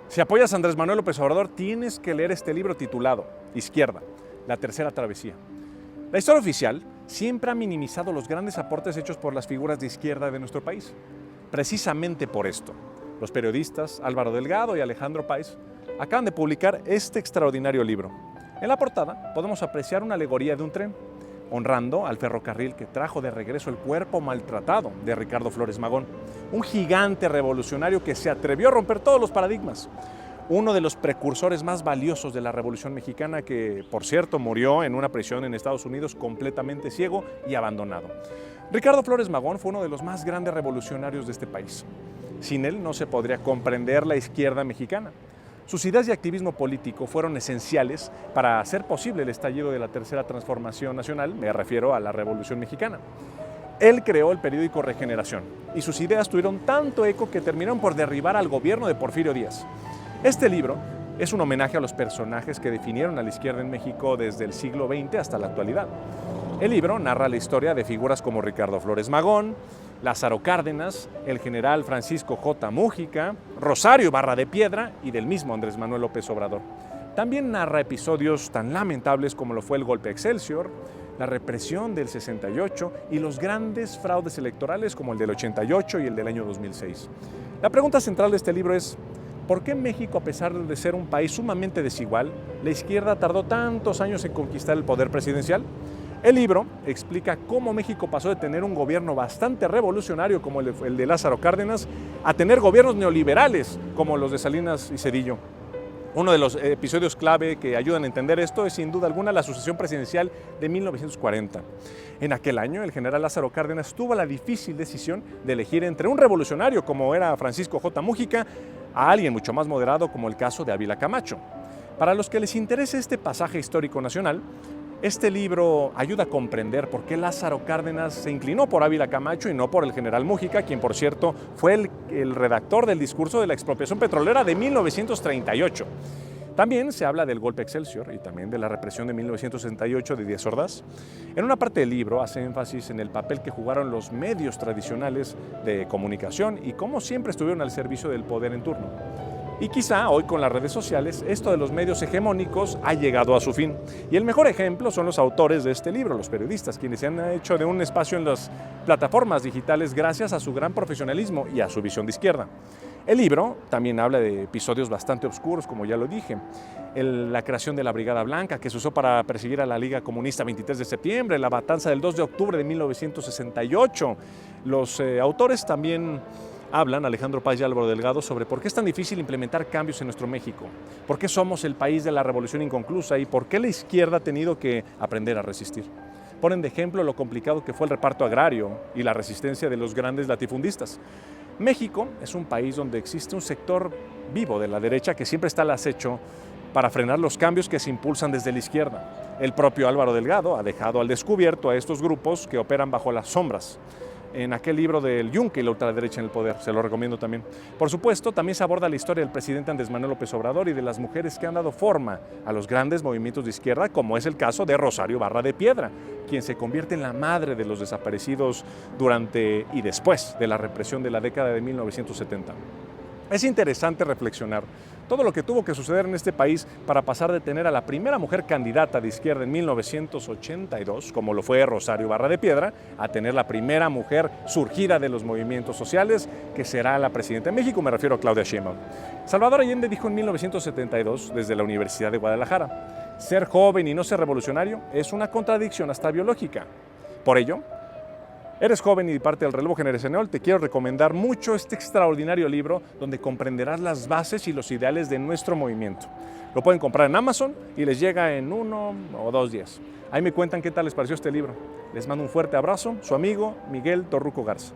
Si apoyas a Andrés Manuel López Obrador, tienes que leer este libro titulado Izquierda, la tercera travesía. La historia oficial siempre ha minimizado los grandes aportes hechos por las figuras de izquierda de nuestro país. Precisamente por esto, los periodistas Álvaro Delgado y Alejandro Páez acaban de publicar este extraordinario libro. En la portada podemos apreciar una alegoría de un tren, honrando al ferrocarril que trajo de regreso el cuerpo maltratado de Ricardo Flores Magón, un gigante revolucionario que se atrevió a romper todos los paradigmas, uno de los precursores más valiosos de la Revolución Mexicana que, por cierto, murió en una prisión en Estados Unidos completamente ciego y abandonado. Ricardo Flores Magón fue uno de los más grandes revolucionarios de este país. Sin él no se podría comprender la izquierda mexicana. Sus ideas y activismo político fueron esenciales para hacer posible el estallido de la tercera transformación nacional, me refiero a la Revolución Mexicana. Él creó el periódico Regeneración y sus ideas tuvieron tanto eco que terminaron por derribar al gobierno de Porfirio Díaz. Este libro es un homenaje a los personajes que definieron a la izquierda en México desde el siglo XX hasta la actualidad. El libro narra la historia de figuras como Ricardo Flores Magón, Lázaro Cárdenas, el general Francisco J. Mújica, Rosario Ibarra de Piedra y del mismo Andrés Manuel López Obrador. También narra episodios tan lamentables como lo fue el golpe Excelsior, la represión del 68 y los grandes fraudes electorales como el del 88 y el del año 2006. La pregunta central de este libro es: ¿por qué México, a pesar de ser un país sumamente desigual, la izquierda tardó tantos años en conquistar el poder presidencial? El libro explica cómo México pasó de tener un gobierno bastante revolucionario como el de Lázaro Cárdenas a tener gobiernos neoliberales como los de Salinas y Zedillo. Uno de los episodios clave que ayudan a entender esto es sin duda alguna la sucesión presidencial de 1940. En aquel año el general Lázaro Cárdenas tuvo la difícil decisión de elegir entre un revolucionario como era Francisco J. Mújica a alguien mucho más moderado como el caso de Ávila Camacho. Para los que les interese este pasaje histórico nacional, este libro ayuda a comprender por qué Lázaro Cárdenas se inclinó por Ávila Camacho y no por el general Mújica, quien por cierto fue el redactor del discurso de la expropiación petrolera de 1938. También se habla del golpe Excelsior y también de la represión de 1968 de Díaz Ordaz. En una parte del libro hace énfasis en el papel que jugaron los medios tradicionales de comunicación y cómo siempre estuvieron al servicio del poder en turno. Y quizá hoy con las redes sociales esto de los medios hegemónicos ha llegado a su fin. Y el mejor ejemplo son los autores de este libro, los periodistas, quienes se han hecho de un espacio en las plataformas digitales gracias a su gran profesionalismo y a su visión de izquierda. El libro también habla de episodios bastante oscuros, como ya lo dije. La creación de la Brigada Blanca, que se usó para perseguir a la Liga Comunista 23 de septiembre, la matanza del 2 de octubre de 1968. Los autores también hablan, Alejandro Páez y Álvaro Delgado, sobre por qué es tan difícil implementar cambios en nuestro México, por qué somos el país de la revolución inconclusa y por qué la izquierda ha tenido que aprender a resistir. Ponen de ejemplo lo complicado que fue el reparto agrario y la resistencia de los grandes latifundistas. México es un país donde existe un sector vivo de la derecha que siempre está al acecho para frenar los cambios que se impulsan desde la izquierda. El propio Álvaro Delgado ha dejado al descubierto a estos grupos que operan bajo las sombras. En aquel libro del Yunque y la ultraderecha en el poder, se lo recomiendo también. Por supuesto, también se aborda la historia del presidente Andrés Manuel López Obrador y de las mujeres que han dado forma a los grandes movimientos de izquierda, como es el caso de Rosario Ibarra de Piedra, quien se convierte en la madre de los desaparecidos durante y después de la represión de la década de 1970. Es interesante reflexionar todo lo que tuvo que suceder en este país para pasar de tener a la primera mujer candidata de izquierda en 1982, como lo fue Rosario Ibarra de Piedra, a tener la primera mujer surgida de los movimientos sociales, que será la presidenta de México, me refiero a Claudia Sheinbaum. Salvador Allende dijo en 1972, desde la Universidad de Guadalajara: ser joven y no ser revolucionario es una contradicción hasta biológica. Por ello, eres joven y parte del relevo generacional, te quiero recomendar mucho este extraordinario libro donde comprenderás las bases y los ideales de nuestro movimiento. Lo pueden comprar en Amazon y les llega en 1 o 2 días. Ahí me cuentan qué tal les pareció este libro. Les mando un fuerte abrazo, su amigo Miguel Torruco Garza.